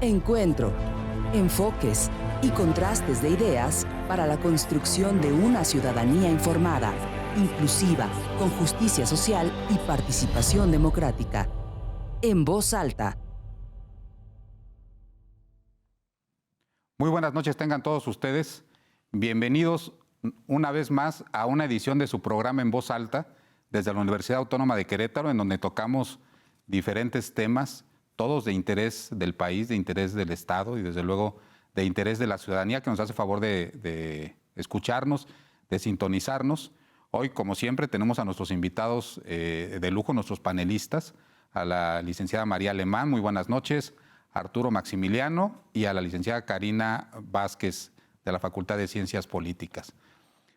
Encuentro, enfoques y contrastes de ideas para la construcción de una ciudadanía informada, inclusiva, con justicia social y participación democrática. En voz alta. Muy buenas noches tengan todos ustedes. Bienvenidos una vez más a una edición de su programa En Voz Alta desde la Universidad Autónoma de Querétaro, en donde tocamos diferentes temas, todos de interés del país, de interés del Estado y desde luego de interés de la ciudadanía que nos hace favor de escucharnos, de sintonizarnos. Hoy, como siempre, tenemos a nuestros invitados de lujo, nuestros panelistas, a la licenciada María Alemán, muy buenas noches, Arturo Maximiliano y a la licenciada Karina Vázquez de la Facultad de Ciencias Políticas.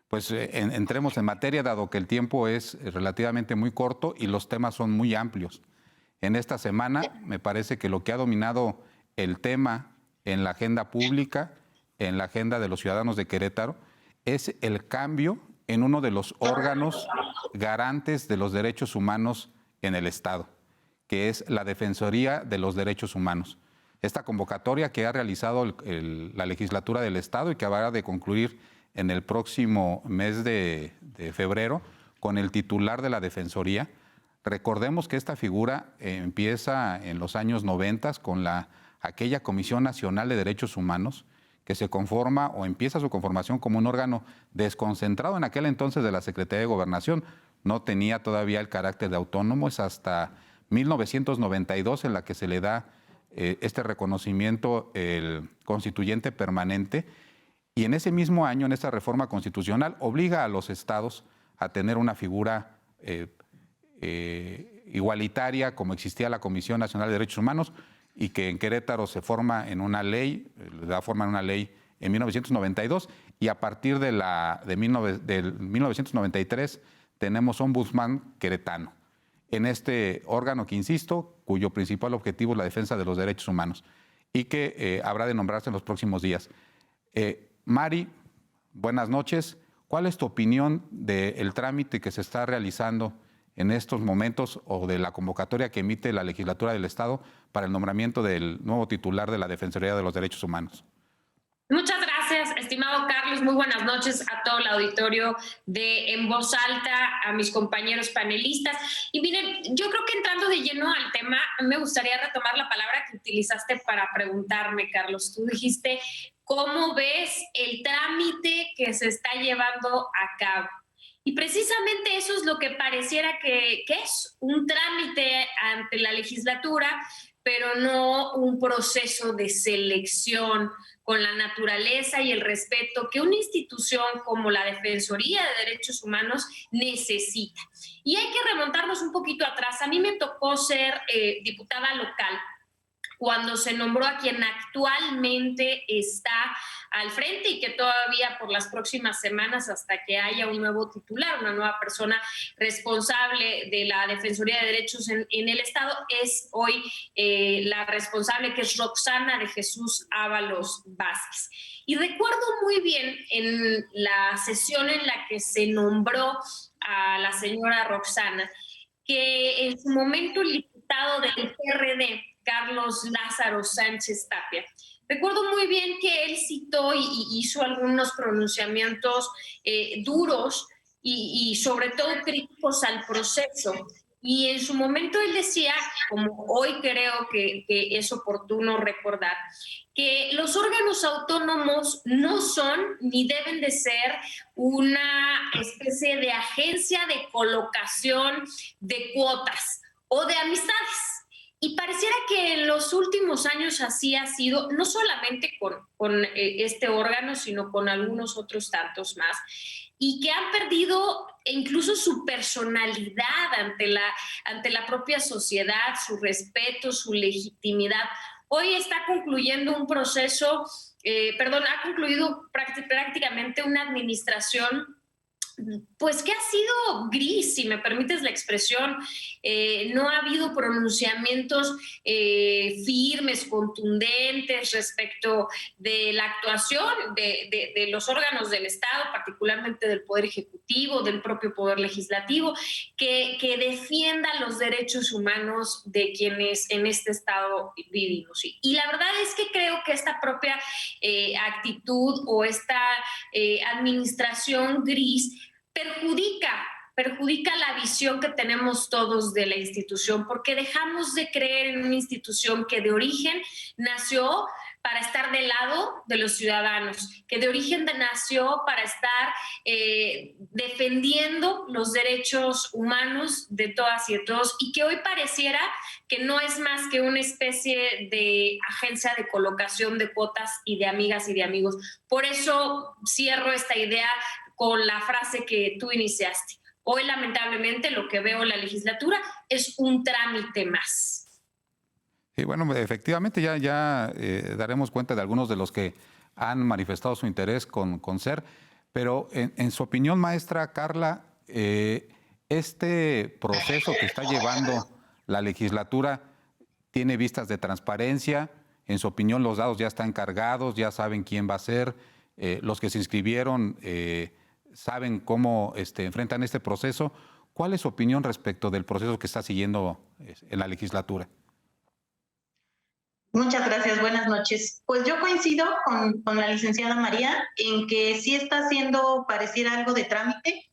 Pues entremos en materia, dado que el tiempo es relativamente muy corto y los temas son muy amplios. En esta semana me parece que lo que ha dominado el tema en la agenda pública, en la agenda de los ciudadanos de Querétaro, es el cambio en uno de los órganos garantes de los derechos humanos en el Estado, que es la Defensoría de los Derechos Humanos. Esta convocatoria que ha realizado la legislatura del Estado y que habrá de concluir en el próximo mes de febrero con el titular de la Defensoría. Recordemos que esta figura empieza en los años 90 con aquella Comisión Nacional de Derechos Humanos, que se conforma o empieza su conformación como un órgano desconcentrado en aquel entonces de la Secretaría de Gobernación. No tenía todavía el carácter de autónomo, es hasta 1992 en la que se le da este reconocimiento, el constituyente permanente, y en ese mismo año, en esta reforma constitucional, obliga a los estados a tener una figura igualitaria como existía la Comisión Nacional de Derechos Humanos y que en Querétaro se forma en una ley, le da forma en una ley en 1992 y a partir del 1993 tenemos ombudsman queretano en este órgano que, insisto, cuyo principal objetivo es la defensa de los derechos humanos y que habrá de nombrarse en los próximos días. Mari, buenas noches. ¿Cuál es tu opinión del trámite que se está realizando en estos momentos o de la convocatoria que emite la legislatura del Estado para el nombramiento del nuevo titular de la Defensoría de los Derechos Humanos? Muchas gracias, estimado Carlos. Muy buenas noches a todo el auditorio de En Voz Alta, a mis compañeros panelistas. Y miren, yo creo que entrando de lleno al tema, me gustaría retomar la palabra que utilizaste para preguntarme, Carlos. Tú dijiste, ¿cómo ves el trámite que se está llevando a cabo? Y precisamente eso es lo que pareciera que es un trámite ante la legislatura, pero no un proceso de selección con la naturaleza y el respeto que una institución como la Defensoría de Derechos Humanos necesita. Y hay que remontarnos un poquito atrás. A mí me tocó ser diputada local cuando se nombró a quien actualmente está al frente y que todavía por las próximas semanas, hasta que haya un nuevo titular, una nueva persona responsable de la Defensoría de Derechos en el Estado, es hoy la responsable, que es Roxana de Jesús Ábalos Vázquez. Y recuerdo muy bien en la sesión en la que se nombró a la señora Roxana, que en su momento el diputado del PRD, Carlos Lázaro Sánchez Tapia, recuerdo muy bien que él citó y hizo algunos pronunciamientos duros y sobre todo críticos al proceso. Y en su momento él decía, como hoy creo que es oportuno recordar, que los órganos autónomos no son ni deben de ser una especie de agencia de colocación de cuotas o de amistades. Y pareciera que en los últimos años así ha sido, no solamente con este órgano, sino con algunos otros tantos más, y que han perdido incluso su personalidad ante la propia sociedad, su respeto, su legitimidad. Hoy está concluyendo un proceso, ha concluido prácticamente una administración pues que ha sido gris, si me permites la expresión. No ha habido pronunciamientos firmes, contundentes respecto de la actuación de los órganos del Estado, particularmente del Poder Ejecutivo, del propio Poder Legislativo, que defienda los derechos humanos de quienes en este Estado vivimos. Y la verdad es que creo que esta propia actitud o esta administración gris perjudica la visión que tenemos todos de la institución, porque dejamos de creer en una institución que de origen nació para estar del lado de los ciudadanos, que de origen nació para estar defendiendo los derechos humanos de todas y de todos, y que hoy pareciera que no es más que una especie de agencia de colocación de cuotas y de amigas y de amigos. Por eso cierro esta idea con la frase que tú iniciaste. Hoy, lamentablemente, lo que veo en la legislatura es un trámite más. Y bueno, efectivamente ya daremos cuenta de algunos de los que han manifestado su interés con SER, pero en su opinión, maestra Carla, este proceso que está llevando la legislatura tiene vistas de transparencia. En su opinión, los dados ya están cargados, ya saben quién va a ser, los que se inscribieron saben cómo enfrentan este proceso. ¿Cuál es su opinión respecto del proceso que está siguiendo en la legislatura? Muchas gracias, buenas noches. Pues yo coincido con la licenciada María en que sí está haciendo pareciera algo de trámite.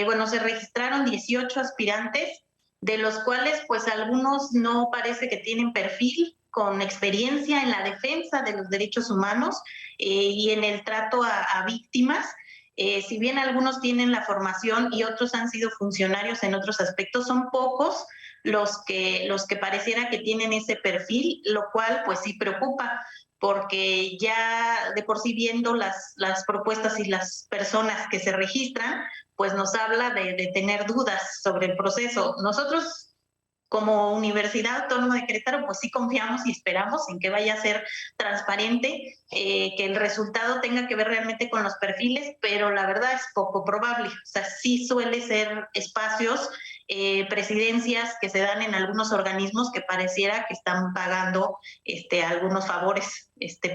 Bueno, se registraron 18 aspirantes, de los cuales pues algunos no parece que tienen perfil con experiencia en la defensa de los derechos humanos y en el trato a víctimas. Si bien algunos tienen la formación y otros han sido funcionarios en otros aspectos, son pocos los que pareciera que tienen ese perfil, lo cual pues sí preocupa, porque ya de por sí viendo las propuestas y las personas que se registran, pues nos habla de tener dudas sobre el proceso. Nosotros como Universidad Autónoma de Querétaro, pues sí confiamos y esperamos en que vaya a ser transparente, que el resultado tenga que ver realmente con los perfiles, pero la verdad es poco probable. O sea, sí suele ser espacios, presidencias que se dan en algunos organismos que pareciera que están pagando algunos favores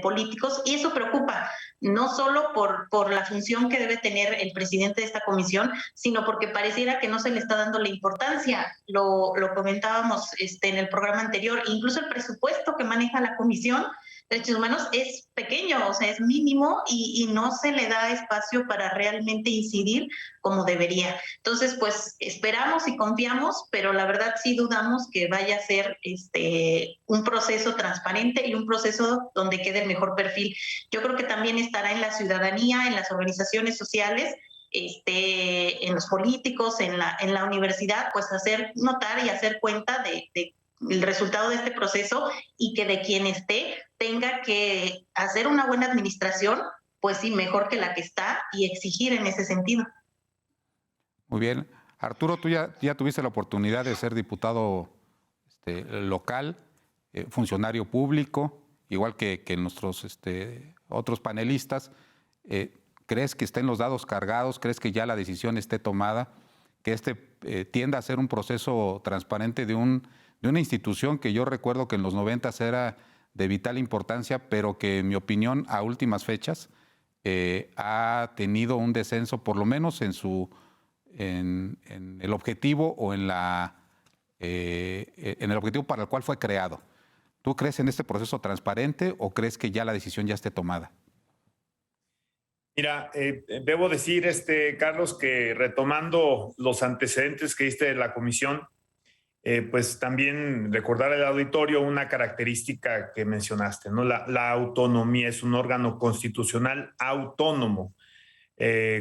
políticos, y eso preocupa, no solo por la función que debe tener el presidente de esta comisión, sino porque pareciera que no se le está dando la importancia. Lo comentábamos en el programa anterior, incluso el presupuesto que maneja la Comisión de Derechos Humanos es pequeño, o sea, es mínimo y no se le da espacio para realmente incidir como debería. Entonces, pues esperamos y confiamos, pero la verdad sí dudamos que vaya a ser un proceso transparente y un proceso donde quede el mejor perfil. Yo creo que también estará en la ciudadanía, en las organizaciones sociales, en los políticos, en la universidad, pues hacer notar y hacer cuenta de el resultado de este proceso, y que de quien esté tenga que hacer una buena administración, pues sí, mejor que la que está, y exigir en ese sentido. Muy bien. Arturo, tú ya tuviste la oportunidad de ser diputado local, funcionario público, igual que nuestros otros panelistas. ¿Crees que estén los dados cargados? ¿Crees que ya la decisión esté tomada? ¿Que tienda a ser un proceso transparente de una institución que yo recuerdo que en los 90 era de vital importancia, pero que en mi opinión a últimas fechas ha tenido un descenso, por lo menos en el objetivo o en el objetivo para el cual fue creado? ¿Tú crees en este proceso transparente o crees que ya la decisión ya esté tomada? Mira, debo decir, Carlos, que retomando los antecedentes que diste de la comisión, pues también recordar al auditorio una característica que mencionaste, ¿no? La autonomía es un órgano constitucional autónomo,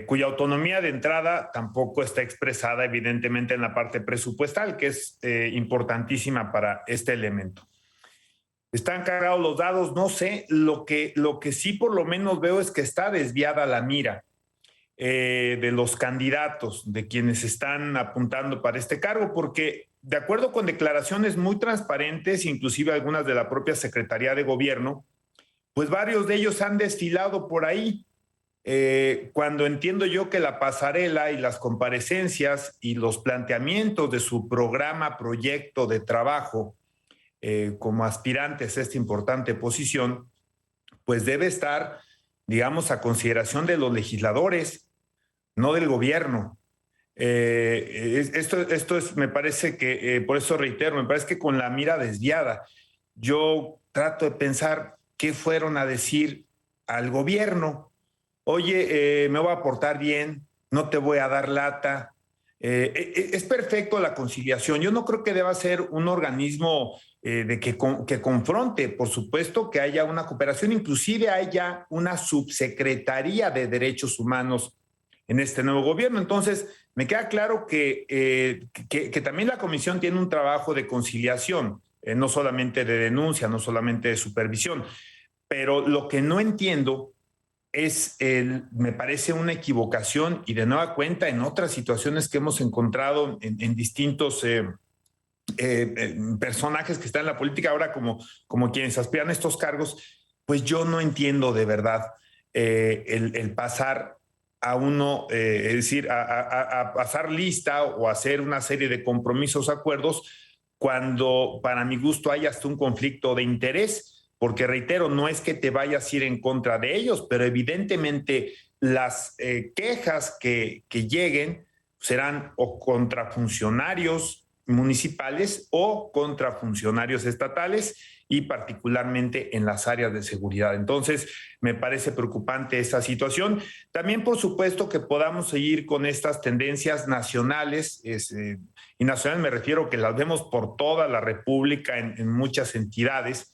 cuya autonomía de entrada tampoco está expresada evidentemente en la parte presupuestal, que es importantísima para este elemento. Están cargados los dados, no sé, lo que sí por lo menos veo es que está desviada la mira de los candidatos, de quienes están apuntando para este cargo, porque de acuerdo con declaraciones muy transparentes, inclusive algunas de la propia Secretaría de Gobierno, pues varios de ellos han desfilado por ahí cuando entiendo yo que la pasarela y las comparecencias y los planteamientos de su programa, proyecto de trabajo como aspirantes a esta importante posición, pues debe estar, digamos, a consideración de los legisladores, no del gobierno. Esto es, me parece que, por eso reitero, me parece que con la mira desviada, yo trato de pensar qué fueron a decir al gobierno. Oye, me voy a portar bien, no te voy a dar lata. Es perfecto la conciliación. Yo no creo que deba ser un organismo que confronte. Por supuesto que haya una cooperación, inclusive haya una subsecretaría de derechos humanos en este nuevo gobierno. Entonces, me queda claro que también la comisión tiene un trabajo de conciliación, no solamente de denuncia, no solamente de supervisión. Pero lo que no entiendo me parece una equivocación y de nueva cuenta en otras situaciones que hemos encontrado en distintos personajes que están en la política ahora como quienes aspiran a estos cargos, pues yo no entiendo de verdad el pasar a uno, es decir, a pasar lista o hacer una serie de compromisos, acuerdos, cuando para mi gusto hay hasta un conflicto de interés. Porque reitero, no es que te vayas a ir en contra de ellos, pero evidentemente las quejas que lleguen serán o contra funcionarios municipales o contra funcionarios estatales y particularmente en las áreas de seguridad. Entonces, me parece preocupante esta situación. También, por supuesto, que podamos seguir con estas tendencias nacionales, y nacionales me refiero que las vemos por toda la República en muchas entidades,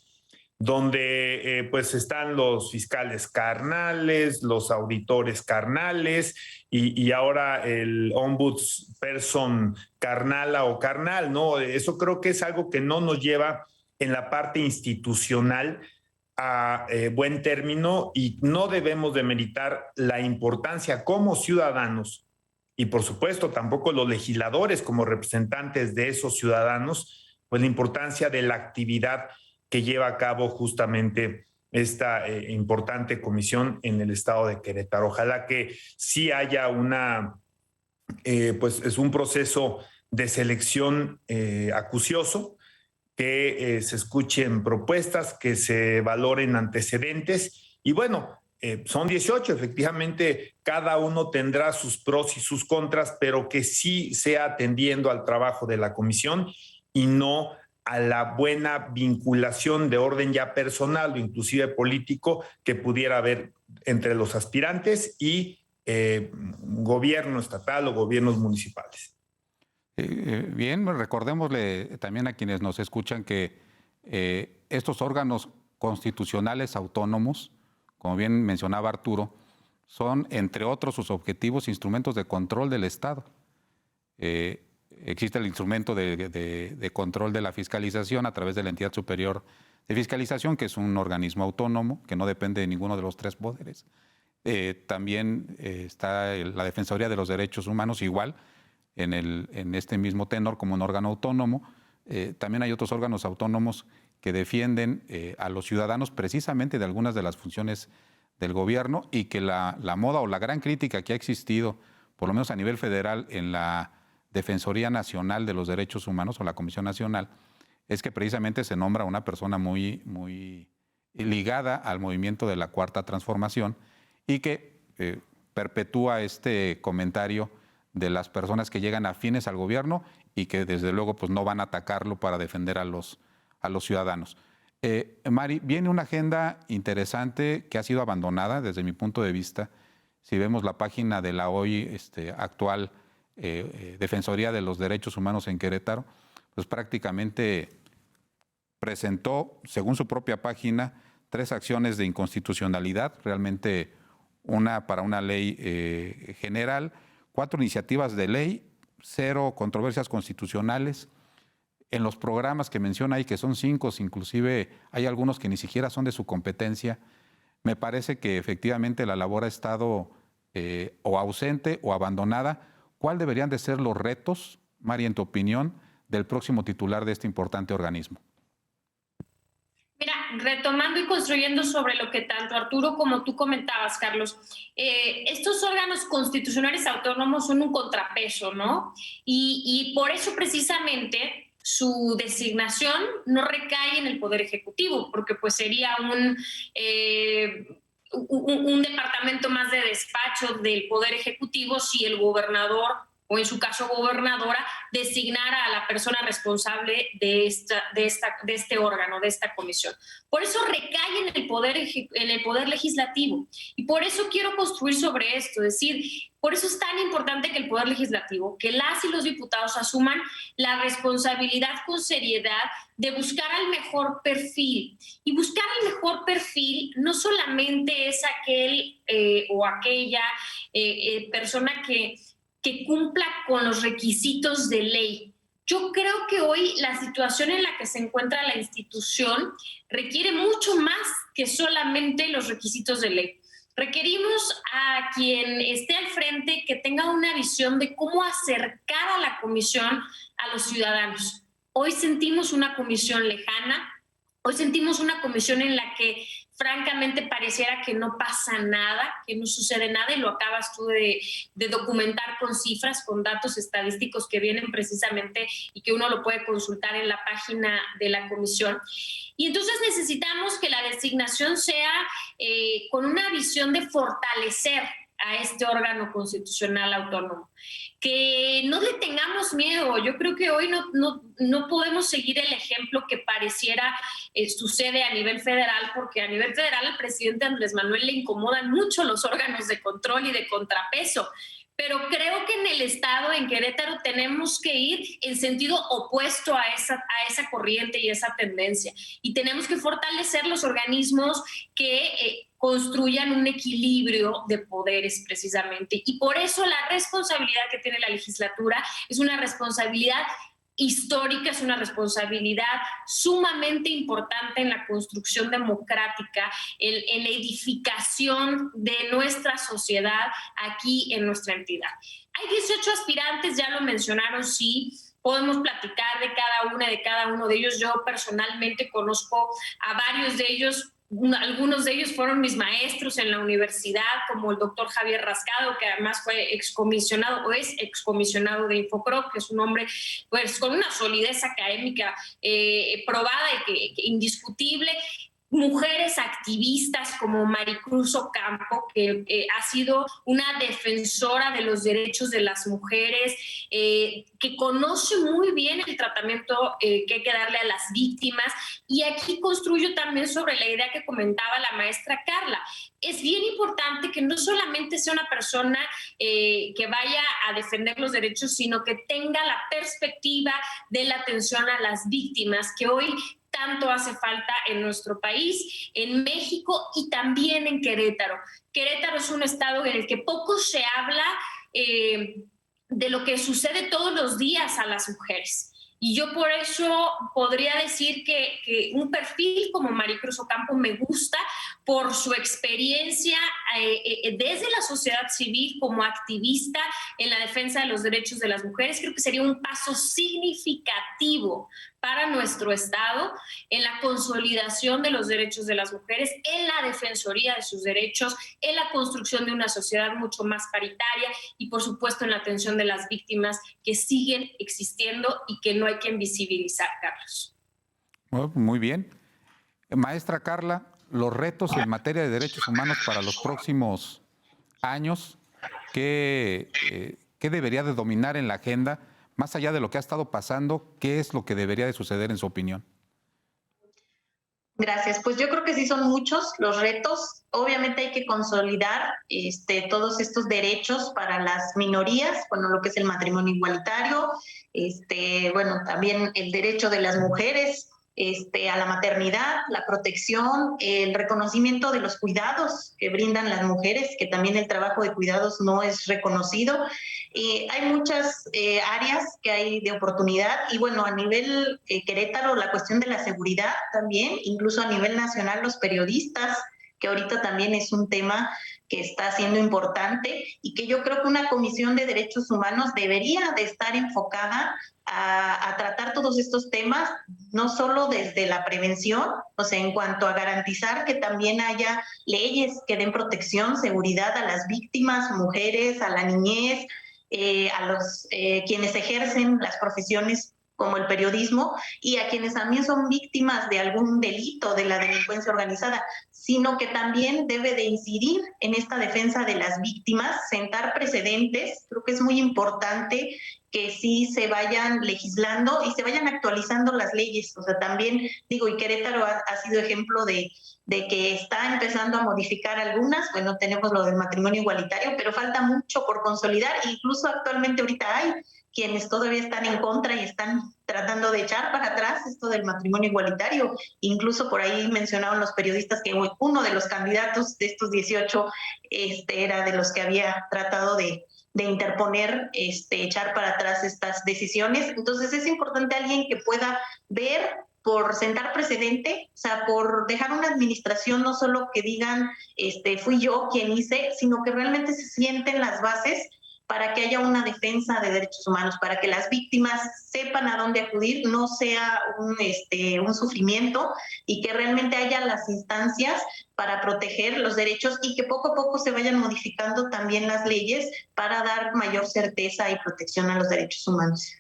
donde pues están los fiscales carnales, los auditores carnales y ahora el ombudsperson carnala o carnal, ¿no? Eso creo que es algo que no nos lleva en la parte institucional a buen término y no debemos demeritar la importancia como ciudadanos y por supuesto tampoco los legisladores como representantes de esos ciudadanos, pues la importancia de la actividad que lleva a cabo justamente esta importante comisión en el estado de Querétaro. Ojalá que sí haya pues es un proceso de selección acucioso, que se escuchen propuestas, que se valoren antecedentes y bueno, son 18, efectivamente cada uno tendrá sus pros y sus contras, pero que sí sea atendiendo al trabajo de la comisión y no a la buena vinculación de orden ya personal o inclusive político que pudiera haber entre los aspirantes y gobierno estatal o gobiernos municipales. Bien, recordémosle también a quienes nos escuchan que estos órganos constitucionales autónomos, como bien mencionaba Arturo, son, entre otros, sus objetivos, instrumentos de control del Estado. Existe el instrumento de control de la fiscalización a través de la Entidad Superior de Fiscalización, que es un organismo autónomo que no depende de ninguno de los tres poderes. También está la Defensoría de los Derechos Humanos, igual, en este mismo tenor como un órgano autónomo. También hay otros órganos autónomos que defienden a los ciudadanos precisamente de algunas de las funciones del gobierno y que la moda o la gran crítica que ha existido, por lo menos a nivel federal, en la Defensoría Nacional de los Derechos Humanos o la Comisión Nacional, es que precisamente se nombra una persona muy, muy ligada al movimiento de la Cuarta Transformación y que perpetúa este comentario de las personas que llegan afines al gobierno y que desde luego pues, no van a atacarlo para defender a los ciudadanos. Mari, viene una agenda interesante que ha sido abandonada desde mi punto de vista. Si vemos la página de la hoy actual Defensoría de los Derechos Humanos en Querétaro, pues prácticamente presentó, según su propia página, 3 acciones de inconstitucionalidad, realmente una para una ley general, 4 iniciativas de ley, 0 controversias constitucionales. En los programas que menciona ahí, que son 5, inclusive hay algunos que ni siquiera son de su competencia, me parece que efectivamente la labor ha estado o ausente o abandonada. ¿Cuál deberían de ser los retos, Mari, en tu opinión, del próximo titular de este importante organismo? Mira, retomando y construyendo sobre lo que tanto Arturo como tú comentabas, Carlos, estos órganos constitucionales autónomos son un contrapeso, ¿no? Y por eso precisamente su designación no recae en el Poder Ejecutivo, porque pues sería un departamento más de despacho del Poder Ejecutivo si el gobernador, o en su caso gobernadora, designara a la persona responsable de este órgano, de esta comisión. Por eso recae en el poder legislativo. Y por eso quiero construir sobre esto, es decir, por eso es tan importante que el Poder Legislativo, que las y los diputados asuman la responsabilidad con seriedad de buscar al mejor perfil. Y buscar el mejor perfil no solamente es aquel o aquella persona que cumpla con los requisitos de ley. Yo creo que hoy la situación en la que se encuentra la institución requiere mucho más que solamente los requisitos de ley. Requerimos a quien esté al frente que tenga una visión de cómo acercar a la comisión a los ciudadanos. Hoy sentimos una comisión lejana, hoy sentimos una comisión en la que francamente pareciera que no pasa nada, que no sucede nada, y lo acabas tú de documentar con cifras, con datos estadísticos que vienen precisamente y que uno lo puede consultar en la página de la comisión. Y entonces necesitamos que la designación sea con una visión de fortalecer a este órgano constitucional autónomo. Que no le tengamos miedo. Yo creo que hoy no podemos seguir el ejemplo que pareciera sucede a nivel federal, porque a nivel federal al presidente Andrés Manuel le incomodan mucho los órganos de control y de contrapeso. Pero creo que en el Estado, en Querétaro, tenemos que ir en sentido opuesto a esa corriente y esa tendencia. Y tenemos que fortalecer los organismos que construyan un equilibrio de poderes precisamente. Y por eso la responsabilidad que tiene la legislatura es una responsabilidad histórica, es una responsabilidad sumamente importante en la construcción democrática, en la edificación de nuestra sociedad aquí en nuestra entidad. Hay 18 aspirantes, ya lo mencionaron, sí. Podemos platicar de cada uno de ellos. Yo personalmente conozco a varios de ellos. Algunos de ellos fueron mis maestros en la universidad, como el doctor Javier Rascado, que además fue excomisionado o es excomisionado de Infocrop, que es un hombre pues con una solidez académica probada y que indiscutible. Mujeres activistas como Maricruz Ocampo, que ha sido una defensora de los derechos de las mujeres, que conoce muy bien el tratamiento que hay que darle a las víctimas. Y aquí construyo también sobre la idea que comentaba la maestra Carla. Es bien importante que no solamente sea una persona que vaya a defender los derechos, sino que tenga la perspectiva de la atención a las víctimas, que hoy tanto hace falta en nuestro país, en México y también en Querétaro. Querétaro es un estado en el que poco se habla de lo que sucede todos los días a las mujeres. Y yo por eso podría decir que un perfil como Maricruz Ocampo me gusta por su experiencia desde la sociedad civil como activista en la defensa de los derechos de las mujeres. Creo que sería un paso significativo para nuestro Estado en la consolidación de los derechos de las mujeres, en la defensoría de sus derechos, en la construcción de una sociedad mucho más paritaria y, por supuesto, en la atención de las víctimas que siguen existiendo y que no hay que invisibilizar, Carlos. Muy bien. Maestra Carla, los retos en materia de derechos humanos para los próximos años, ¿qué debería de dominar en la agenda? Más allá de lo que ha estado pasando, ¿qué es lo que debería de suceder en su opinión? Gracias. Pues yo creo que sí son muchos los retos. Obviamente hay que consolidar todos estos derechos para las minorías, bueno, lo que es el matrimonio igualitario, bueno, también el derecho de las mujeres a la maternidad, la protección, el reconocimiento de los cuidados que brindan las mujeres, que también el trabajo de cuidados no es reconocido. Hay muchas áreas que hay de oportunidad y bueno, a nivel Querétaro la cuestión de la seguridad también, incluso a nivel nacional los periodistas que ahorita también es un tema que está siendo importante y que yo creo que una Comisión de Derechos Humanos debería de estar enfocada a tratar todos estos temas, no solo desde la prevención, o sea, en cuanto a garantizar que también haya leyes que den protección, seguridad a las víctimas, mujeres, a la niñez, a los quienes ejercen las profesiones como el periodismo y a quienes también son víctimas de algún delito de la delincuencia organizada, sino que también debe de incidir en esta defensa de las víctimas, sentar precedentes. Creo que es muy importante que sí se vayan legislando y se vayan actualizando las leyes. O sea, también digo, y Querétaro ha sido ejemplo de que está empezando a modificar algunas. Bueno, tenemos lo del matrimonio igualitario, pero falta mucho por consolidar. Incluso actualmente ahorita hay quienes todavía están en contra y están tratando de echar para atrás esto del matrimonio igualitario. Incluso por ahí mencionaban los periodistas que uno de los candidatos de estos 18 era de los que había tratado de interponer, echar para atrás estas decisiones. Entonces es importante alguien que pueda ver por sentar precedente, o sea, por dejar una administración no solo que digan fui yo quien hice, sino que realmente se sienten las bases para que haya una defensa de derechos humanos, para que las víctimas sepan a dónde acudir, no sea un sufrimiento y que realmente haya las instancias para proteger los derechos y que poco a poco se vayan modificando también las leyes para dar mayor certeza y protección a los derechos humanos.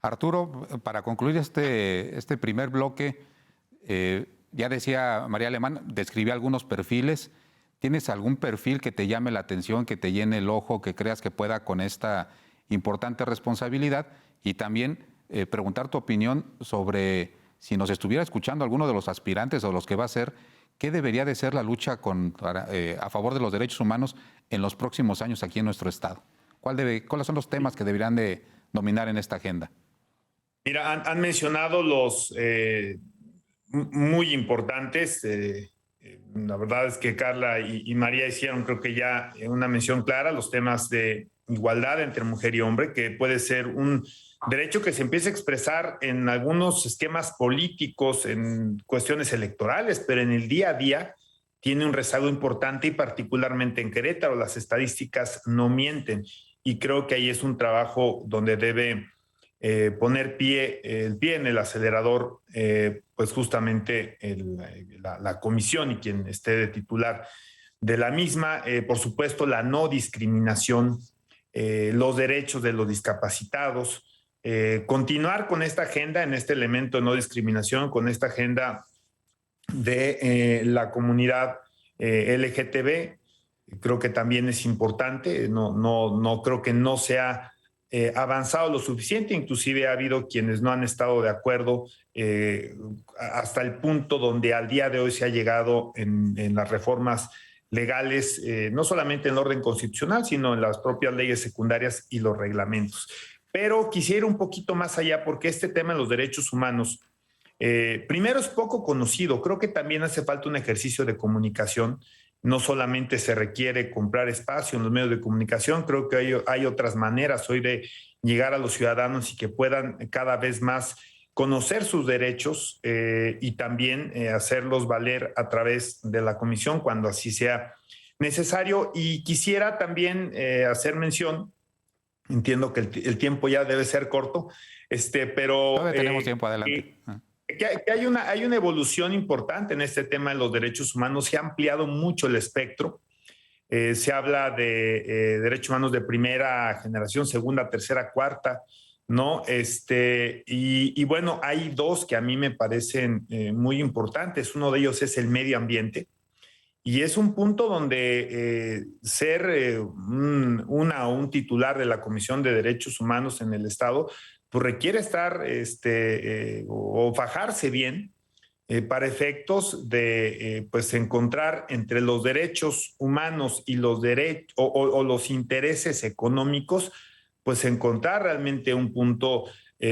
Arturo, para concluir este primer bloque, ya decía María Alemán, describí algunos perfiles. ¿Tienes algún perfil que te llame la atención, que te llene el ojo, que creas que pueda con esta importante responsabilidad? Y también preguntar tu opinión sobre si nos estuviera escuchando alguno de los aspirantes o los que va a ser, ¿qué debería de ser la lucha a favor de los derechos humanos en los próximos años aquí en nuestro estado? ¿Cuáles son los temas que deberían de dominar en esta agenda? Mira, han mencionado los muy importantes. La verdad es que Carla y María hicieron, creo que ya una mención clara, los temas de igualdad entre mujer y hombre, que puede ser un derecho que se empieza a expresar en algunos esquemas políticos, en cuestiones electorales, pero en el día a día tiene un rezago importante y particularmente en Querétaro las estadísticas no mienten y creo que ahí es un trabajo donde debe poner el pie en el acelerador, pues justamente la comisión y quien esté de titular de la misma. Por supuesto, la no discriminación, los derechos de los discapacitados, continuar con esta agenda, en este elemento de no discriminación, con esta agenda de la comunidad LGTB. Creo que también es importante, no creo que no sea avanzado lo suficiente, inclusive ha habido quienes no han estado de acuerdo hasta el punto donde al día de hoy se ha llegado en las reformas legales, no solamente en el orden constitucional, sino en las propias leyes secundarias y los reglamentos. Pero quisiera ir un poquito más allá porque este tema de los derechos humanos, primero es poco conocido, creo que también hace falta un ejercicio de comunicación. No solamente se requiere comprar espacio en los medios de comunicación, creo que hay otras maneras hoy de llegar a los ciudadanos y que puedan cada vez más conocer sus derechos y también hacerlos valer a través de la comisión cuando así sea necesario. Y quisiera también hacer mención, entiendo que el tiempo ya debe ser corto, pero... Todavía tenemos tiempo, adelante. Que hay una evolución importante en este tema de los derechos humanos. Se ha ampliado mucho el espectro. Se habla de derechos humanos de primera generación, segunda, tercera, cuarta, ¿no? Y bueno, hay dos que a mí me parecen muy importantes. Uno de ellos es el medio ambiente. Y es un punto donde ser un titular de la Comisión de Derechos Humanos en el Estado pues requiere estar o fajarse bien para efectos de pues encontrar entre los derechos humanos y los los intereses económicos, pues encontrar realmente un punto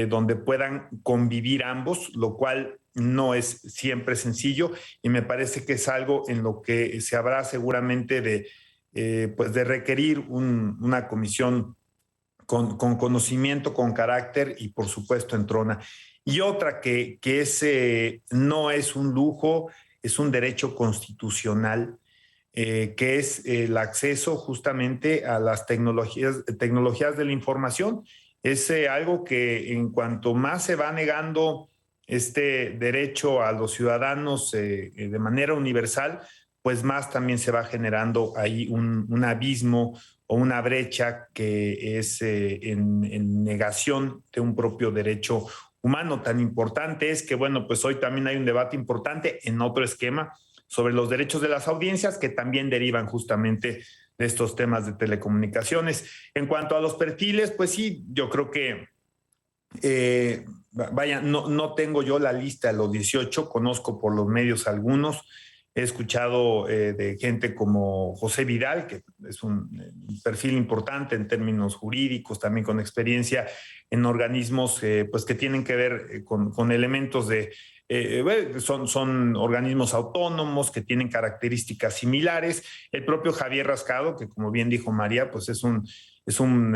donde puedan convivir ambos, lo cual no es siempre sencillo y me parece que es algo en lo que se habrá seguramente de requerir una comisión con conocimiento, con carácter y por supuesto entrona. Y otra que no es un lujo, es un derecho constitucional, que es el acceso justamente a las tecnologías de la información. Es algo que en cuanto más se va negando este derecho a los ciudadanos de manera universal, pues más también se va generando ahí un abismo o una brecha que es en negación de un propio derecho humano. Tan importante es que, bueno, pues hoy también hay un debate importante en otro esquema sobre los derechos de las audiencias que también derivan justamente de estos temas de telecomunicaciones. En cuanto a los perfiles, pues sí, yo creo que no tengo yo la lista de los 18, conozco por los medios algunos. He escuchado de gente como José Vidal, que es un perfil importante en términos jurídicos, también con experiencia en organismos pues que tienen que ver con elementos de... son organismos autónomos que tienen características similares. El propio Javier Rascado, que como bien dijo María, pues es un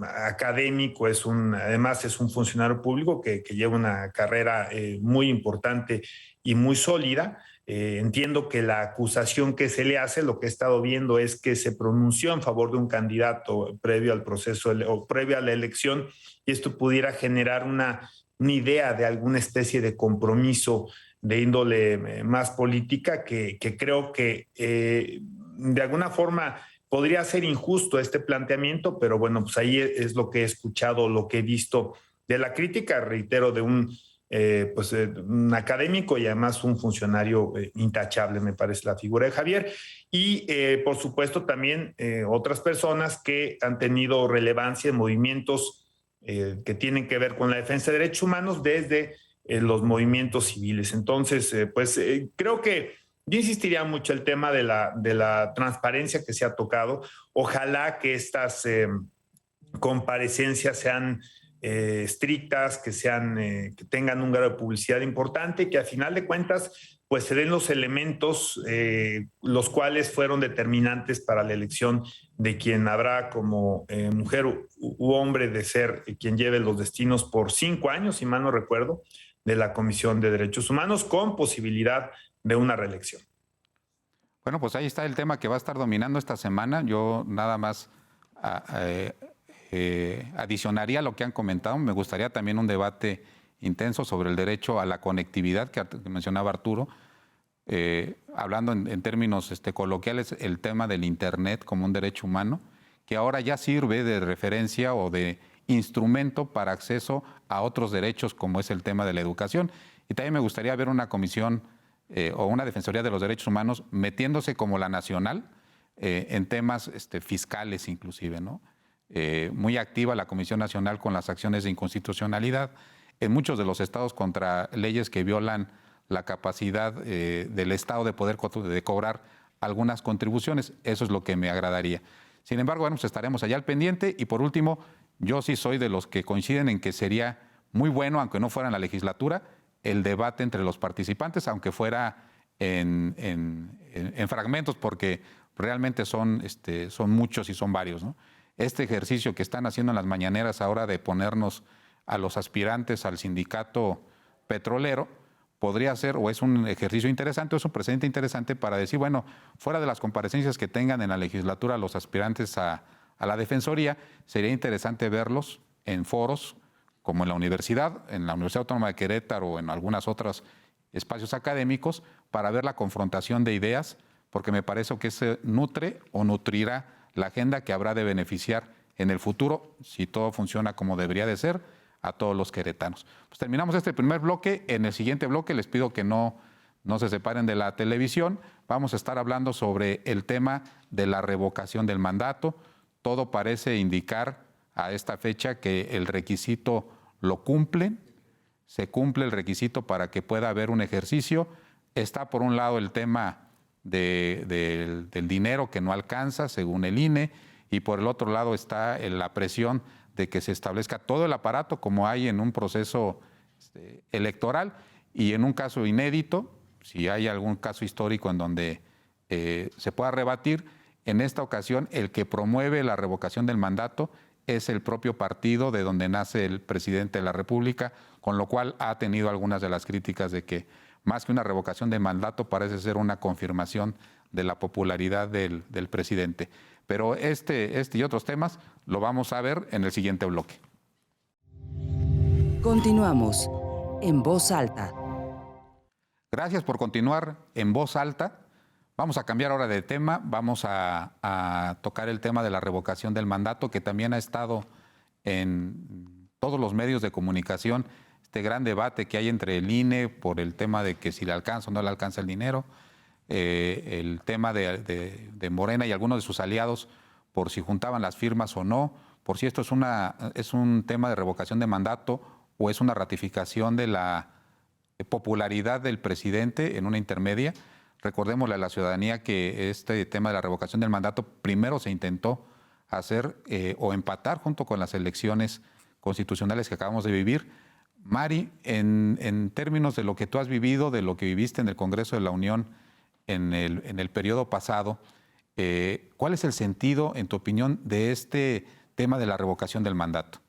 académico, además es un funcionario público que lleva una carrera muy importante y muy sólida. Entiendo que la acusación que se le hace, lo que he estado viendo es que se pronunció en favor de un candidato previo al proceso o previo a la elección, y esto pudiera generar una idea de alguna especie de compromiso de índole más política que creo que de alguna forma podría ser injusto este planteamiento, pero bueno, pues ahí es lo que he escuchado, lo que he visto de la crítica, reitero, de un académico y además un funcionario intachable, me parece la figura de Javier. Y por supuesto también otras personas que han tenido relevancia en movimientos que tienen que ver con la defensa de derechos humanos desde los movimientos civiles. Entonces, creo que yo insistiría mucho el tema de la transparencia que se ha tocado. Ojalá que estas comparecencias sean estrictas, que tengan un grado de publicidad importante y que a final de cuentas pues se den los elementos los cuales fueron determinantes para la elección de quien habrá como mujer u hombre de ser quien lleve los destinos por 5 años, si mal no recuerdo, de la Comisión de Derechos Humanos, con posibilidad de una reelección. Bueno, pues ahí está el tema que va a estar dominando esta semana. Yo nada más adicionaría lo que han comentado. Me gustaría también un debate intenso sobre el derecho a la conectividad que mencionaba Arturo, hablando en términos coloquiales, el tema del Internet como un derecho humano, que ahora ya sirve de referencia o de instrumento para acceso a otros derechos, como es el tema de la educación. Y también me gustaría ver una comisión o una Defensoría de los Derechos Humanos metiéndose como la nacional en temas fiscales inclusive, ¿no? Muy activa la Comisión Nacional con las acciones de inconstitucionalidad en muchos de los estados contra leyes que violan la capacidad del Estado de poder de cobrar algunas contribuciones. Eso es lo que me agradaría. Sin embargo, bueno, pues estaremos allá al pendiente. Y por último, yo sí soy de los que coinciden en que sería muy bueno, aunque no fuera en la legislatura, el debate entre los participantes, aunque fuera en fragmentos, porque realmente son muchos y son varios, ¿no? Este ejercicio que están haciendo en las mañaneras ahora de ponernos a los aspirantes al sindicato petrolero, podría ser, o es un ejercicio interesante, o es un precedente interesante para decir, bueno, fuera de las comparecencias que tengan en la legislatura los aspirantes a la Defensoría, sería interesante verlos en foros como en la Universidad Autónoma de Querétaro o en algunos otros espacios académicos, para ver la confrontación de ideas, porque me parece que se nutre o nutrirá la agenda que habrá de beneficiar en el futuro, si todo funciona como debería de ser, a todos los queretanos. Pues terminamos este primer bloque. En el siguiente bloque les pido que no se separen de la televisión. Vamos a estar hablando sobre el tema de la revocación del mandato. Todo parece indicar a esta fecha que el requisito lo cumplen, se cumple el requisito para que pueda haber un ejercicio. Está por un lado el tema del dinero que no alcanza, según el INE, y por el otro lado está la presión de que se establezca todo el aparato como hay en un proceso electoral, y en un caso inédito, si hay algún caso histórico en donde se pueda rebatir, en esta ocasión el que promueve la revocación del mandato es el propio partido de donde nace el presidente de la República, con lo cual ha tenido algunas de las críticas de que más que una revocación de mandato parece ser una confirmación de la popularidad del presidente. Pero este y otros temas lo vamos a ver en el siguiente bloque. Continuamos en Voz Alta. Gracias por continuar en Voz Alta. Vamos a cambiar ahora de tema, vamos a tocar el tema de la revocación del mandato, que también ha estado en todos los medios de comunicación, este gran debate que hay entre el INE por el tema de que si le alcanza o no le alcanza el dinero, el tema de Morena y algunos de sus aliados por si juntaban las firmas o no, por si esto es un tema de revocación de mandato o es una ratificación de la popularidad del presidente en una intermedia. Recordémosle a la ciudadanía que este tema de la revocación del mandato primero se intentó hacer o empatar junto con las elecciones constitucionales que acabamos de vivir. Mari, en términos de lo que tú has vivido, de lo que viviste en el Congreso de la Unión en el periodo pasado, ¿cuál es el sentido, en tu opinión, de este tema de la revocación del mandato?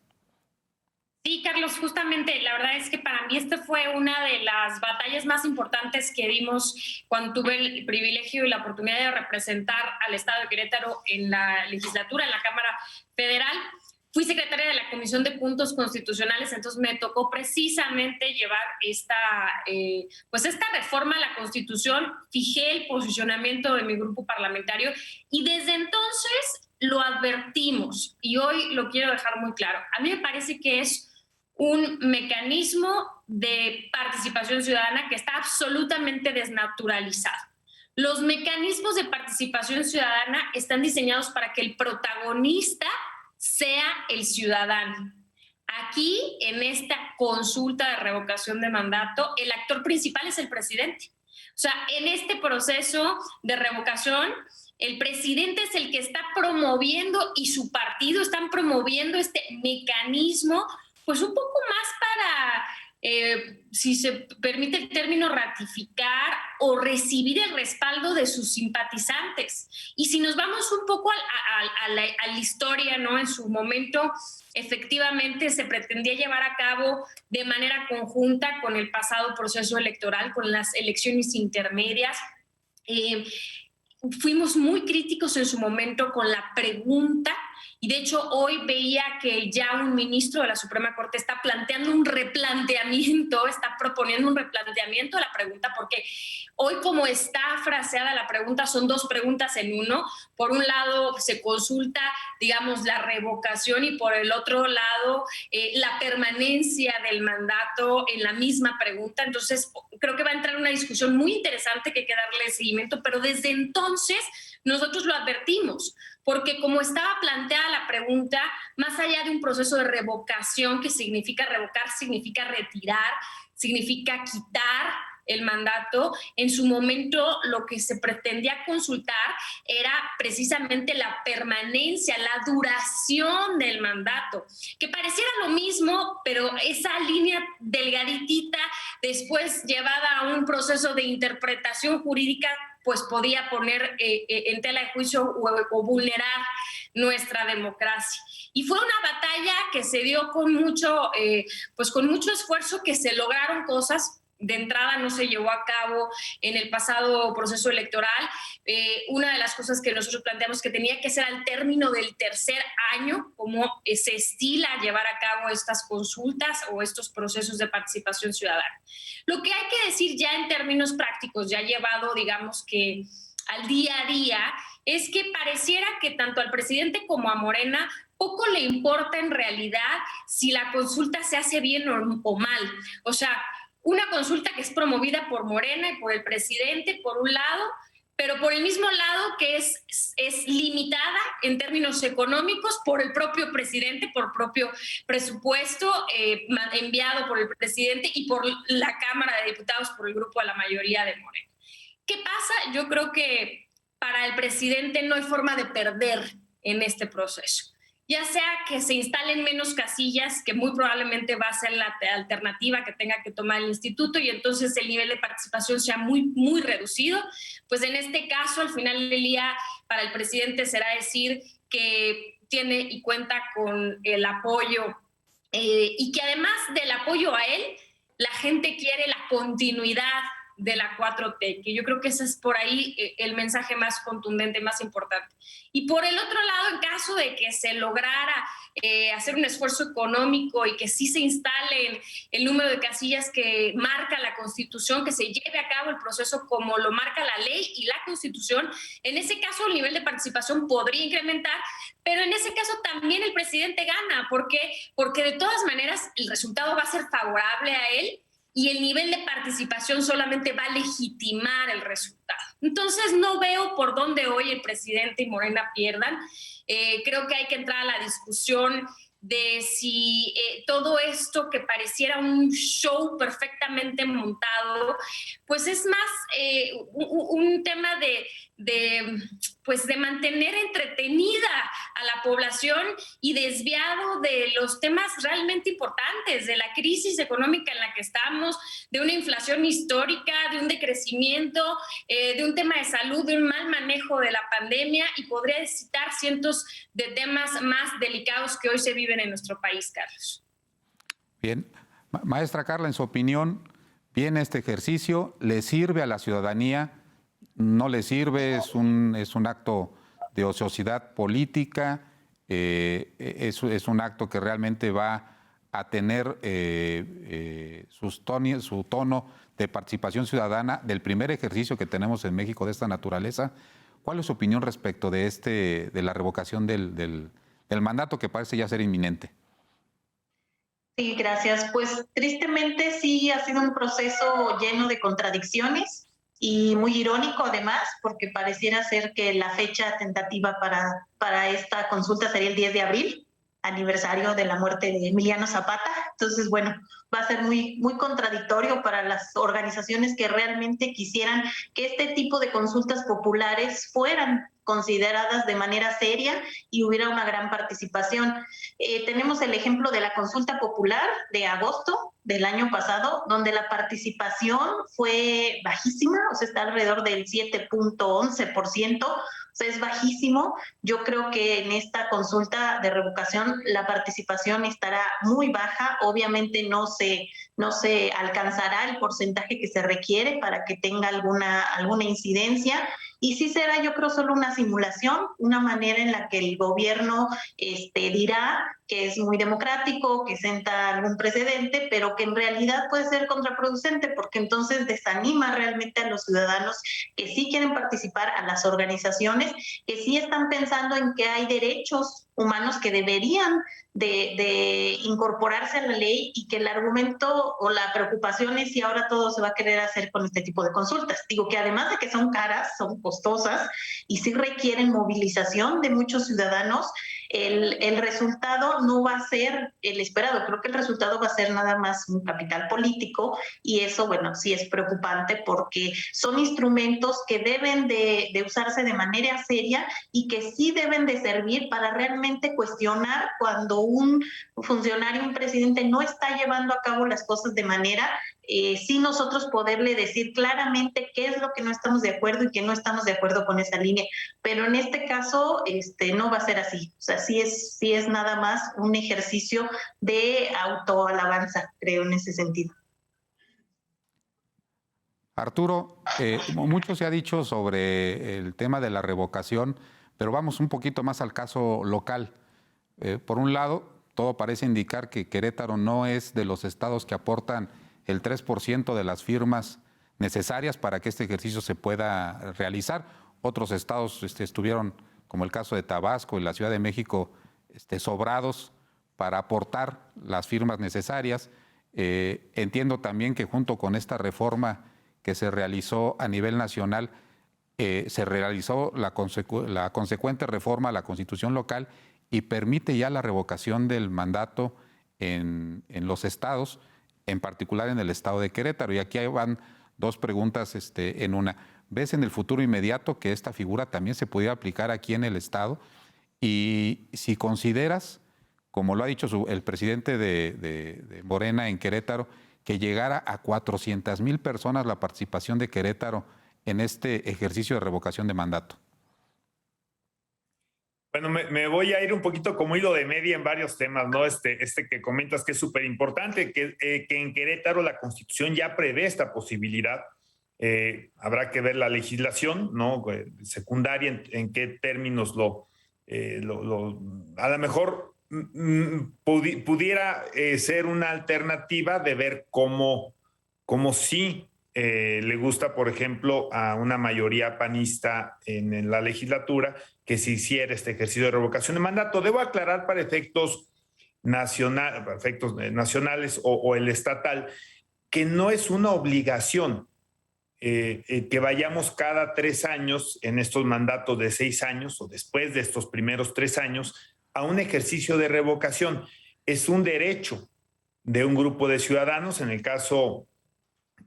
Sí, Carlos, justamente la verdad es que para mí esta fue una de las batallas más importantes que dimos cuando tuve el privilegio y la oportunidad de representar al Estado de Querétaro en la legislatura, en la Cámara Federal. Fui secretaria de la Comisión de Puntos Constitucionales, entonces me tocó precisamente llevar esta reforma a la Constitución. Fijé el posicionamiento de mi grupo parlamentario y desde entonces lo advertimos y hoy lo quiero dejar muy claro. A mí me parece que es un mecanismo de participación ciudadana que está absolutamente desnaturalizado. Los mecanismos de participación ciudadana están diseñados para que el protagonista sea el ciudadano. Aquí, en esta consulta de revocación de mandato, el actor principal es el presidente. O sea, en este proceso de revocación, el presidente es el que está promoviendo y su partido están promoviendo este mecanismo, pues un poco más para, si se permite el término, ratificar o recibir el respaldo de sus simpatizantes. Y si nos vamos un poco a la historia, ¿no? En su momento, efectivamente, se pretendía llevar a cabo de manera conjunta con el pasado proceso electoral, con las elecciones intermedias. Fuimos muy críticos en su momento con la pregunta y de hecho hoy veía que ya un ministro de la Suprema Corte está planteando un replanteamiento, está proponiendo un replanteamiento de la pregunta, porque hoy como está fraseada la pregunta son dos preguntas en uno. Por un lado se consulta, digamos, la revocación y por el otro lado la permanencia del mandato en la misma pregunta. Entonces creo que va a entrar una discusión muy interesante que hay que darle seguimiento, pero desde entonces nosotros lo advertimos, porque como estaba planteada la pregunta, más allá de un proceso de revocación, que significa revocar, significa retirar, significa quitar el mandato, en su momento lo que se pretendía consultar era precisamente la permanencia, la duración del mandato, que pareciera lo mismo, pero esa línea delgaditita, después llevada a un proceso de interpretación jurídica, pues podía poner en tela de juicio o vulnerar nuestra democracia. Y fue una batalla que se dio con mucho esfuerzo, que se lograron cosas. De entrada no se llevó a cabo en el pasado proceso electoral. Una de las cosas que nosotros planteamos que tenía que ser al término del tercer año, como se estila llevar a cabo estas consultas o estos procesos de participación ciudadana. Lo que hay que decir ya en términos prácticos, ya llevado, digamos que al día a día, es que pareciera que tanto al presidente como a Morena poco le importa en realidad si la consulta se hace bien o mal. O sea, una consulta que es promovida por Morena y por el presidente, por un lado, pero por el mismo lado que es limitada en términos económicos por el propio presidente, por propio presupuesto enviado por el presidente y por la Cámara de Diputados, por el grupo de la mayoría de Morena. ¿Qué pasa? Yo creo que para el presidente no hay forma de perder en este proceso. Ya sea que se instalen menos casillas, que muy probablemente va a ser la alternativa que tenga que tomar el instituto, y entonces el nivel de participación sea muy, muy reducido, pues en este caso, al final del día, para el presidente será decir que tiene y cuenta con el apoyo y que además del apoyo a él, la gente quiere la continuidad de la 4T, que yo creo que ese es por ahí el mensaje más contundente, más importante. Y por el otro lado, en caso de que se lograra hacer un esfuerzo económico y que sí se instale el número de casillas que marca la Constitución, que se lleve a cabo el proceso como lo marca la ley y la Constitución, en ese caso el nivel de participación podría incrementar, pero en ese caso también el presidente gana. ¿Por qué? Porque de todas maneras el resultado va a ser favorable a él y el nivel de participación solamente va a legitimar el resultado. Entonces no veo por dónde hoy el presidente y Morena pierdan. Creo que hay que entrar a la discusión de si todo esto que pareciera un show perfectamente montado, pues es más un tema de mantener entretenida a la población y desviado de los temas realmente importantes, de la crisis económica en la que estamos, de una inflación histórica, de un decrecimiento, de un tema de salud, de un mal manejo de la pandemia, y podría citar cientos de temas más delicados que hoy se viven en nuestro país, Carlos. Bien. Maestra Carla, en su opinión, ¿bien este ejercicio? ¿Le sirve a la ciudadanía? ¿No le sirve? ¿Es un acto de ociosidad política? ¿Es un acto que realmente va a tener su tono de participación ciudadana del primer ejercicio que tenemos en México de esta naturaleza? ¿Cuál es su opinión respecto de la revocación del mandato que parece ya ser inminente? Sí, gracias. Pues tristemente sí ha sido un proceso lleno de contradicciones y muy irónico además, porque pareciera ser que la fecha tentativa para esta consulta sería el 10 de abril, aniversario de la muerte de Emiliano Zapata. Entonces, bueno, va a ser muy, muy contradictorio para las organizaciones que realmente quisieran que este tipo de consultas populares fueran consideradas de manera seria y hubiera una gran participación. Tenemos el ejemplo de la consulta popular de agosto del año pasado, donde la participación fue bajísima, o sea, está alrededor del 7.11%, o sea, es bajísimo. Yo creo que en esta consulta de revocación la participación estará muy baja. Obviamente no se alcanzará el porcentaje que se requiere para que tenga alguna incidencia. Y sí será, yo creo, solo una simulación, una manera en la que el gobierno dirá que es muy democrático, que senta algún precedente, pero que en realidad puede ser contraproducente, porque entonces desanima realmente a los ciudadanos que sí quieren participar, a las organizaciones que sí están pensando en que hay derechos humanos que deberían de incorporarse a la ley, y que el argumento o la preocupación es si ahora todo se va a querer hacer con este tipo de consultas. Digo que además de que son caras, son costosas y sí requieren movilización de muchos ciudadanos, el resultado no va a ser el esperado. Creo que el resultado va a ser nada más un capital político, y eso, bueno, sí es preocupante, porque son instrumentos que deben de usarse de manera seria y que sí deben de servir para realmente cuestionar cuando un funcionario, un presidente no está llevando a cabo las cosas de manera, sí nosotros poderle decir claramente qué es lo que no estamos de acuerdo y que no estamos de acuerdo con esa línea. Pero en este caso no va a ser así. O sea, sí es nada más un ejercicio de autoalabanza, creo, en ese sentido. Arturo, mucho se ha dicho sobre el tema de la revocación, pero vamos un poquito más al caso local. Por un lado, todo parece indicar que Querétaro no es de los estados que aportan el 3% de las firmas necesarias para que este ejercicio se pueda realizar. Otros estados estuvieron, como el caso de Tabasco y la Ciudad de México, sobrados para aportar las firmas necesarias. Entiendo también que junto con esta reforma que se realizó a nivel nacional, se realizó la consecuente reforma a la Constitución local y permite ya la revocación del mandato en los estados, en particular en el estado de Querétaro. Y aquí van dos preguntas en una. ¿Ves en el futuro inmediato que esta figura también se pudiera aplicar aquí en el estado? Y si consideras, como lo ha dicho el presidente de Morena en Querétaro, que llegara a 400,000 personas la participación de Querétaro en este ejercicio de revocación de mandato. Bueno, me voy a ir un poquito como hilo de media en varios temas, ¿no? Este que comentas que es súper importante, que en Querétaro la Constitución ya prevé esta posibilidad. Habrá que ver la legislación, ¿no? Secundaria, en qué términos a lo mejor pudiera ser una alternativa de ver cómo sí le gusta, por ejemplo, a una mayoría panista en la legislatura que se hiciera este ejercicio de revocación de mandato. Debo aclarar para efectos nacionales o el estatal, que no es una obligación que vayamos cada 3 años en estos mandatos de 6 años o después de estos primeros 3 años a un ejercicio de revocación. Es un derecho de un grupo de ciudadanos, en el caso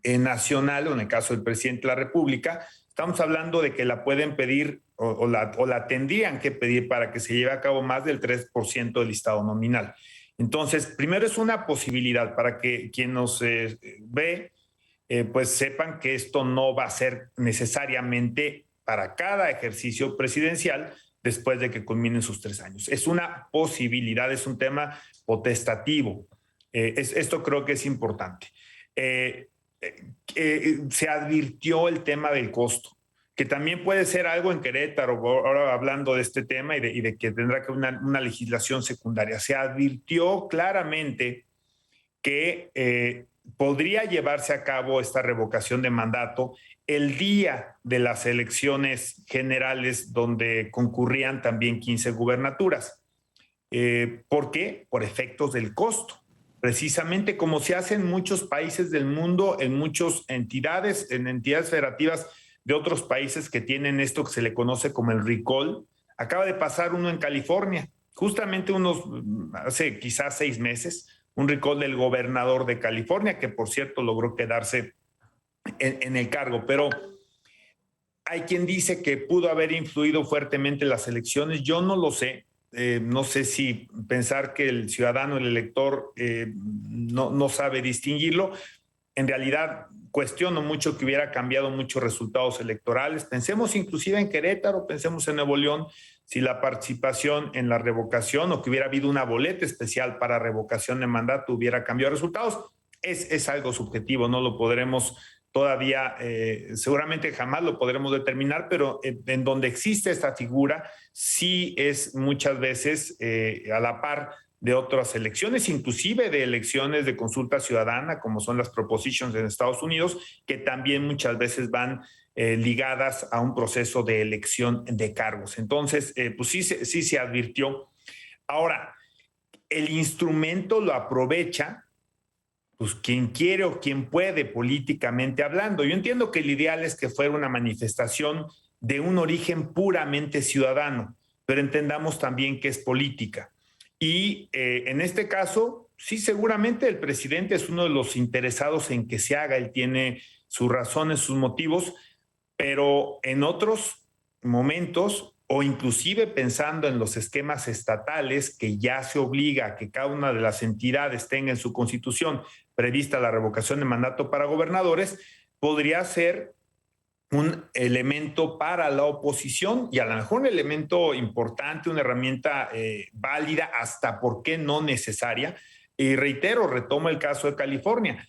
nacional o en el caso del presidente de la República. Estamos hablando de que la pueden pedir o la tendrían que pedir para que se lleve a cabo más del 3% del listado nominal. Entonces, primero es una posibilidad para que quien nos ve, pues sepan que esto no va a ser necesariamente para cada ejercicio presidencial después de que culminen sus 3 años. Es una posibilidad, es un tema potestativo. Esto creo que es importante. Se advirtió el tema del costo, que también puede ser algo en Querétaro, ahora hablando de este tema y de que tendrá que una legislación secundaria. Se advirtió claramente que podría llevarse a cabo esta revocación de mandato el día de las elecciones generales donde concurrían también 15 gubernaturas. ¿Por qué? Por efectos del costo. Precisamente como se hace en muchos países del mundo, en muchas entidades, en entidades federativas de otros países que tienen esto que se le conoce como el recall. Acaba de pasar uno en California, justamente hace quizás 6 meses, un recall del gobernador de California, que por cierto logró quedarse en el cargo. Pero hay quien dice que pudo haber influido fuertemente en las elecciones. Yo no lo sé. No sé si pensar que el ciudadano, el elector, no sabe distinguirlo. En realidad, cuestiono mucho que hubiera cambiado muchos resultados electorales. Pensemos inclusive en Querétaro, pensemos en Nuevo León, si la participación en la revocación o que hubiera habido una boleta especial para revocación de mandato hubiera cambiado resultados. Es algo subjetivo, no lo podremos todavía, seguramente jamás lo podremos determinar, pero en donde existe esta figura, sí es muchas veces a la par de otras elecciones, inclusive de elecciones de consulta ciudadana, como son las propositions en Estados Unidos, que también muchas veces van ligadas a un proceso de elección de cargos. Entonces, pues sí se advirtió. Ahora, el instrumento lo aprovecha pues quien quiere o quien puede políticamente hablando. Yo entiendo que el ideal es que fuera una manifestación de un origen puramente ciudadano, pero entendamos también que es política. Y en este caso, sí, seguramente el presidente es uno de los interesados en que se haga, él tiene sus razones, sus motivos, pero en otros momentos, o inclusive pensando en los esquemas estatales que ya se obliga a que cada una de las entidades tenga en su constitución prevista la revocación de mandato para gobernadores, podría ser un elemento para la oposición y a lo mejor un elemento importante, una herramienta válida, hasta por qué no necesaria. Y reitero, retomo el caso de California.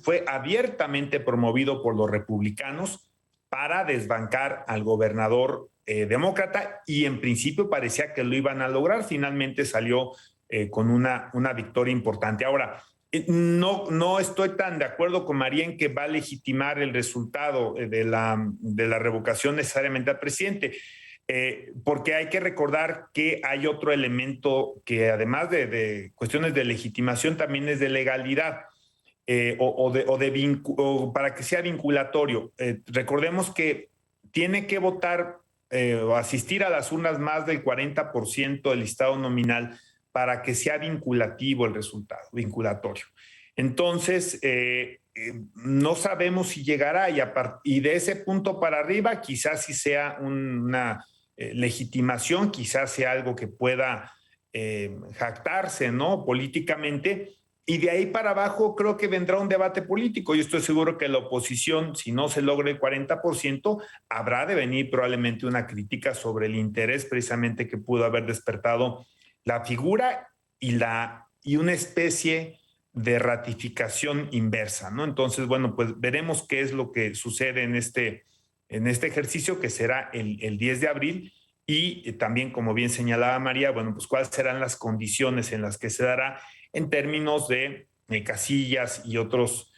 Fue abiertamente promovido por los republicanos para desbancar al gobernador demócrata y en principio parecía que lo iban a lograr. Finalmente salió con una victoria importante. Ahora, no estoy tan de acuerdo con María en que va a legitimar el resultado de la revocación necesariamente al presidente, porque hay que recordar que hay otro elemento que además de cuestiones de legitimación también es de legalidad. O para que sea vinculatorio. Recordemos que tiene que votar o asistir a las urnas más del 40% del listado nominal para que sea vinculativo el resultado, vinculatorio. Entonces, no sabemos si llegará y de ese punto para arriba quizás sí sea una legitimación, quizás sea algo que pueda jactarse, ¿no? Políticamente, Y de ahí para abajo creo que vendrá un debate político. Yo estoy seguro que la oposición, si no se logra el 40%, habrá de venir probablemente una crítica sobre el interés precisamente que pudo haber despertado la figura y una especie de ratificación inversa, ¿no? Entonces, bueno, pues veremos qué es lo que sucede en este ejercicio, que será el 10 de abril, y también, como bien señalaba María, bueno, pues cuáles serán las condiciones en las que se dará en términos de casillas y otros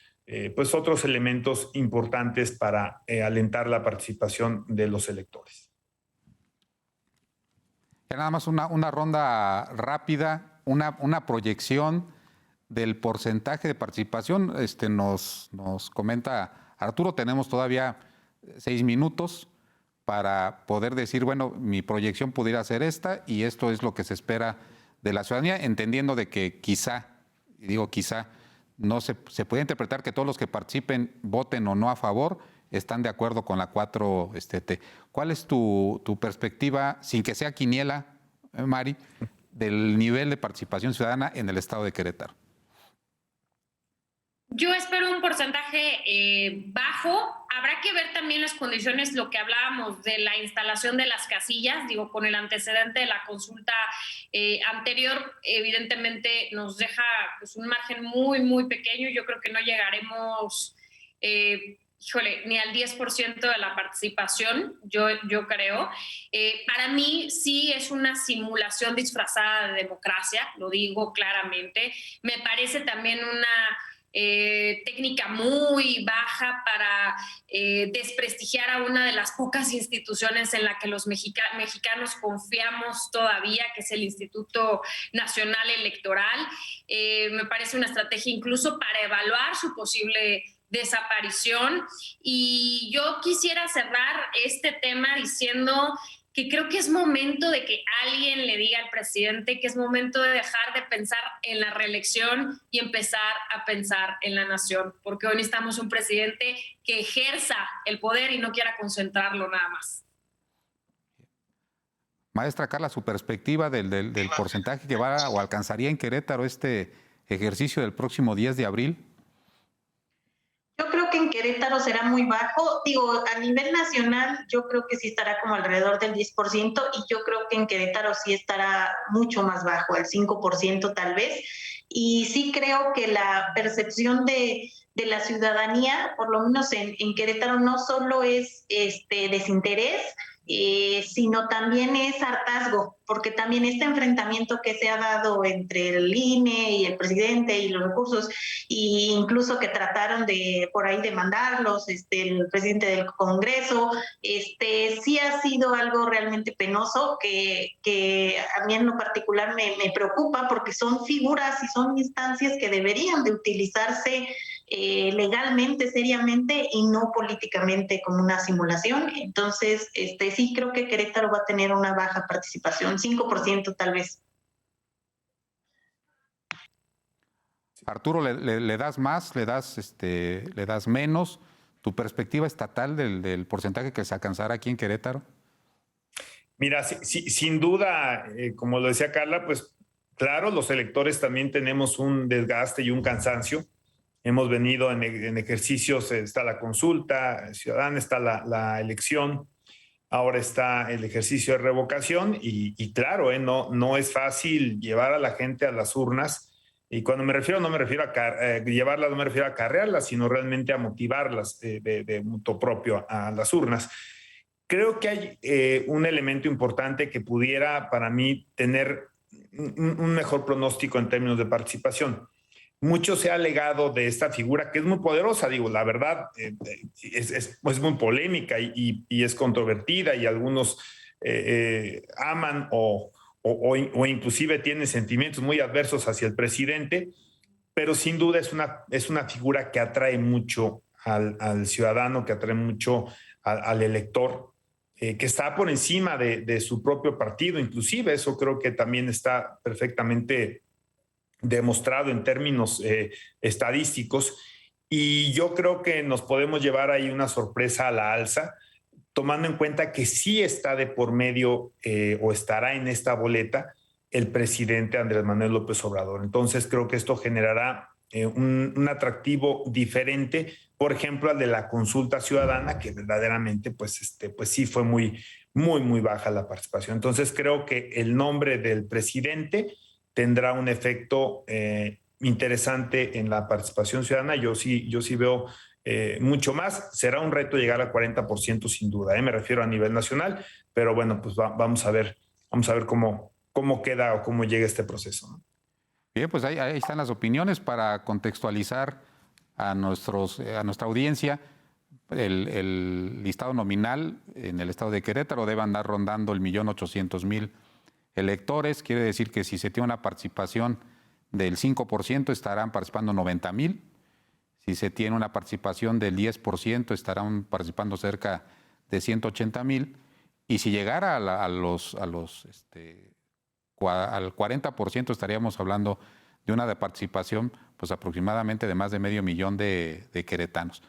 elementos importantes para alentar la participación de los electores. Ya nada más una ronda rápida, una proyección del porcentaje de participación. Nos comenta Arturo, tenemos todavía 6 minutos para poder decir, bueno, mi proyección pudiera ser esta y esto es lo que se espera de la ciudadanía, entendiendo de que quizá, y digo quizá, no se puede interpretar que todos los que participen, voten o no a favor, están de acuerdo con la 4T. ¿Cuál es tu perspectiva, sin que sea quiniela, Mari, del nivel de participación ciudadana en el estado de Querétaro? Yo espero un porcentaje bajo. Habrá que ver también las condiciones, lo que hablábamos de la instalación de las casillas, digo, con el antecedente de la consulta anterior, evidentemente nos deja pues, un margen muy, muy pequeño. Yo creo que no llegaremos, ni al 10% de la participación, yo creo. Para mí sí es una simulación disfrazada de democracia, lo digo claramente. Me parece también una técnica muy baja para desprestigiar a una de las pocas instituciones en la que los mexicanos confiamos todavía, que es el Instituto Nacional Electoral. Me parece una estrategia incluso para evaluar su posible desaparición. Y yo quisiera cerrar este tema diciendo que creo que es momento de que alguien le diga al presidente que es momento de dejar de pensar en la reelección y empezar a pensar en la nación, porque hoy necesitamos un presidente que ejerza el poder y no quiera concentrarlo nada más. Maestra Carla, su perspectiva del porcentaje que va o alcanzaría en Querétaro este ejercicio del próximo 10 de abril. Yo creo que en Querétaro será muy bajo. Digo, a nivel nacional yo creo que sí estará como alrededor del 10% y yo creo que en Querétaro sí estará mucho más bajo, al 5% tal vez. Y sí creo que la percepción de la ciudadanía, por lo menos en Querétaro, no solo es desinterés, sino también es hartazgo, porque también este enfrentamiento que se ha dado entre el INE y el presidente y los recursos, e incluso que trataron de por ahí demandarlos, el presidente del Congreso, sí ha sido algo realmente penoso que a mí en lo particular me preocupa, porque son figuras y son instancias que deberían de utilizarse legalmente, seriamente y no políticamente como una simulación. Entonces, sí creo que Querétaro va a tener una baja participación, 5% tal vez. Arturo, ¿le das más, le das menos? ¿Tu perspectiva estatal del porcentaje que se alcanzará aquí en Querétaro? Mira, sin duda, como lo decía Carla, pues claro, los electores también tenemos un desgaste y un cansancio. Hemos venido en ejercicios, está la consulta ciudadana, está la elección, ahora está el ejercicio de revocación y claro, no es fácil llevar a la gente a las urnas. Y cuando me refiero, no me refiero a llevarlas, no me refiero a acarrearlas, sino realmente a motivarlas de mutuo propio a las urnas. Creo que hay un elemento importante que pudiera para mí tener un mejor pronóstico en términos de participación. Mucho se ha alegado de esta figura que es muy poderosa, digo, la verdad es muy polémica y es controvertida y algunos aman o inclusive tienen sentimientos muy adversos hacia el presidente, pero sin duda es una figura que atrae mucho al ciudadano, que atrae mucho al elector, que está por encima de su propio partido, inclusive eso creo que también está perfectamente demostrado en términos estadísticos, y yo creo que nos podemos llevar ahí una sorpresa a la alza, tomando en cuenta que sí está de por medio o estará en esta boleta el presidente Andrés Manuel López Obrador. Entonces creo que esto generará un atractivo diferente, por ejemplo, al de la consulta ciudadana, que verdaderamente pues sí fue muy baja la participación. Entonces creo que el nombre del presidente tendrá un efecto interesante en la participación ciudadana. Yo sí veo mucho más. Será un reto llegar al 40% sin duda, me refiero a nivel nacional, pero bueno, pues vamos a ver cómo queda o cómo llega este proceso, ¿no? Bien, pues ahí están las opiniones para contextualizar a nuestra audiencia. El listado nominal en el estado de Querétaro debe andar rondando el 1.800.000 electores. Quiere decir que si se tiene una participación del 5%, estarán participando 90.000. Si se tiene una participación del 10%, estarán participando cerca de 180.000. Y si llegara al 40%, estaríamos hablando de una participación pues aproximadamente de más de 500,000 de queretanos.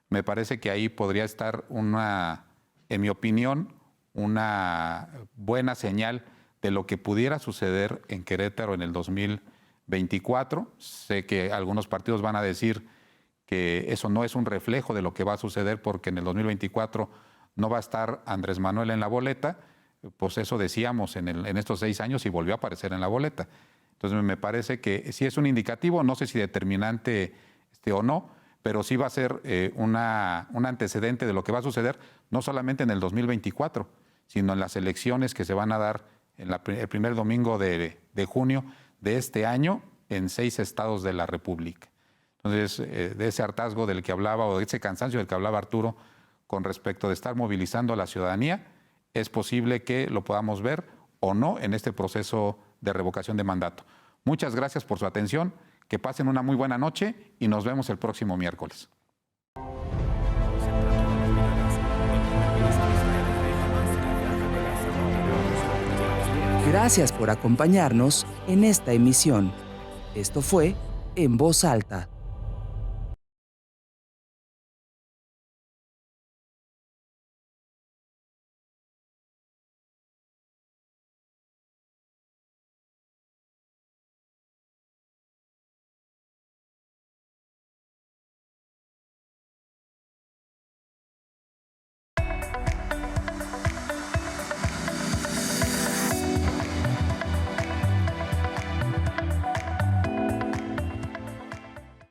Me parece que ahí podría estar en mi opinión, una buena señal de lo que pudiera suceder en Querétaro en el 2024. Sé que algunos partidos van a decir que eso no es un reflejo de lo que va a suceder porque en el 2024 no va a estar Andrés Manuel en la boleta. Pues eso decíamos en estos 6 años y volvió a aparecer en la boleta. Entonces me parece que sí es un indicativo, no sé si determinante o no, pero sí va a ser un antecedente de lo que va a suceder, no solamente en el 2024, sino en las elecciones que se van a dar en el primer domingo de junio de este año en 6 estados de la República. Entonces, de ese hartazgo del que hablaba, o de ese cansancio del que hablaba Arturo, con respecto de estar movilizando a la ciudadanía, es posible que lo podamos ver o no en este proceso de revocación de mandato. Muchas gracias por su atención, que pasen una muy buena noche y nos vemos el próximo miércoles. Gracias por acompañarnos en esta emisión. Esto fue En Voz Alta.